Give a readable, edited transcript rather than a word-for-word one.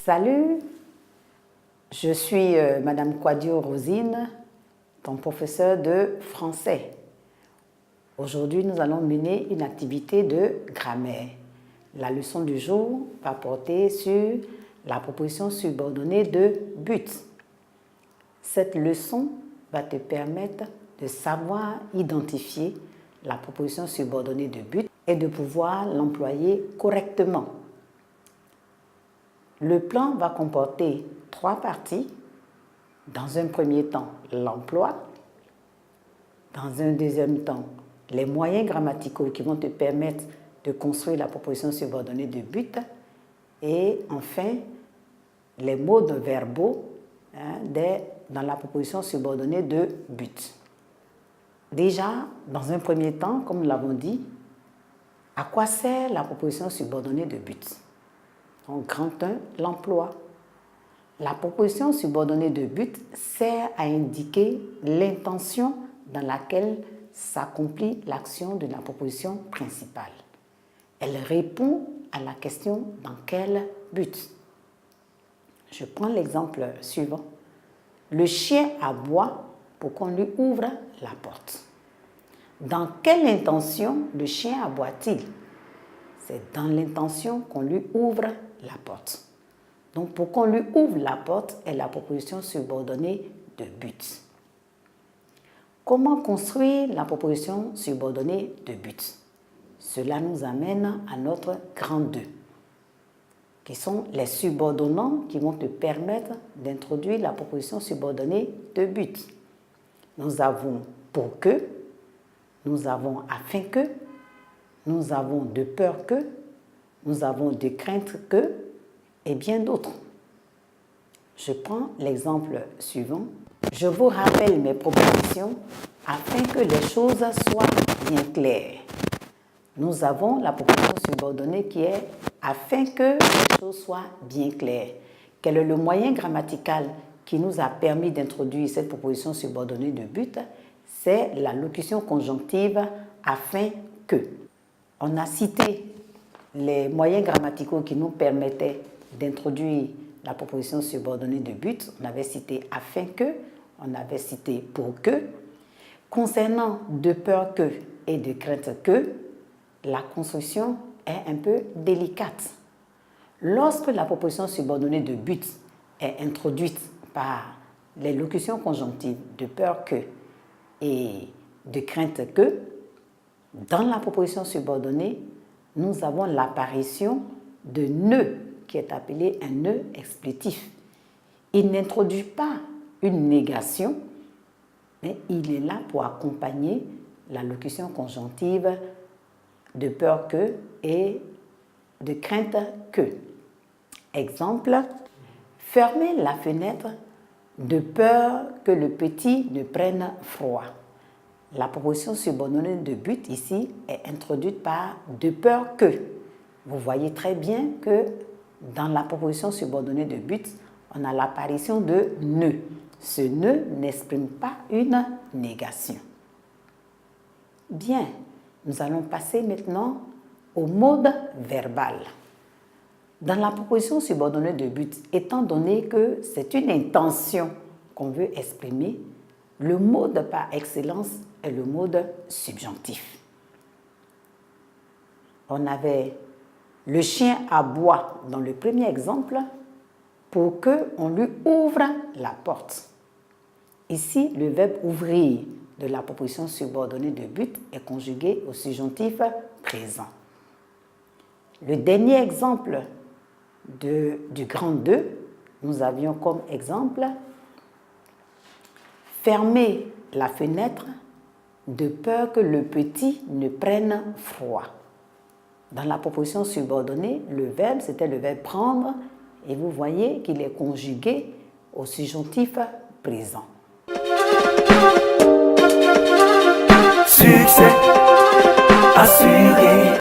Salut, je suis Madame Quadio Rosine, ton professeur de français. Aujourd'hui, nous allons mener une activité de grammaire. La leçon du jour va porter sur la proposition subordonnée de but. Cette leçon va te permettre de savoir identifier la proposition subordonnée de but et de pouvoir l'employer correctement. Le plan va comporter 3 parties. Dans un premier temps, l'emploi. Dans un deuxième temps, les moyens grammaticaux qui vont te permettre de construire la proposition subordonnée de but. Et enfin, les modes verbaux dans la proposition subordonnée de but. Déjà, dans un premier temps, comme nous l'avons dit, à quoi sert la proposition subordonnée de but? Donc, grand 1, l'emploi. La proposition subordonnée de but sert à indiquer l'intention dans laquelle s'accomplit l'action de la proposition principale. Elle répond à la question dans quel but. Je prends l'exemple suivant. Le chien aboie pour qu'on lui ouvre la porte. Dans quelle intention le chien aboie-t-il? C'est dans l'intention qu'on lui ouvre la porte. Donc, pour qu'on lui ouvre la porte est la proposition subordonnée de but. Comment construire la proposition subordonnée de but? Cela nous amène à notre grand 2, qui sont les subordonnants qui vont te permettre d'introduire la proposition subordonnée de but. Nous avons pour que, nous avons afin que, nous avons de peur que, nous avons de crainte que, et bien d'autres. Je prends l'exemple suivant. Je vous rappelle mes propositions afin que les choses soient bien claires. Nous avons la proposition subordonnée qui est afin que les choses soient bien claires. Quel est le moyen grammatical qui nous a permis d'introduire cette proposition subordonnée de but? C'est la locution conjonctive afin que. On a cité les moyens grammaticaux qui nous permettaient d'introduire la proposition subordonnée de but. On avait cité afin que, on avait cité pour que. Concernant de peur que et de crainte que, la construction est un peu délicate. Lorsque la proposition subordonnée de but est introduite par les locutions conjonctives de peur que et de crainte que, dans la proposition subordonnée, nous avons l'apparition de ne qui est appelé un ne explétif. Il n'introduit pas une négation, mais il est là pour accompagner la locution conjonctive de peur que et de crainte que. Exemple, fermez la fenêtre de peur que le petit ne prenne froid. La proposition subordonnée de but ici est introduite par de peur que. Vous voyez très bien que dans la proposition subordonnée de but, on a l'apparition de ne. Ce ne n'exprime pas une négation. Bien, nous allons passer maintenant au mode verbal. Dans la proposition subordonnée de but, étant donné que c'est une intention qu'on veut exprimer, le mode par excellence est le mode subjonctif. On avait le chien aboie dans le premier exemple pour qu'on lui ouvre la porte. Ici, le verbe ouvrir de la proposition subordonnée de but est conjugué au subjonctif présent. Le dernier exemple du grand 2, nous avions comme exemple fermer la fenêtre de peur que le petit ne prenne froid. Dans la proposition subordonnée, le verbe, c'était le verbe prendre, et vous voyez qu'il est conjugué au subjonctif présent. Succès assuré.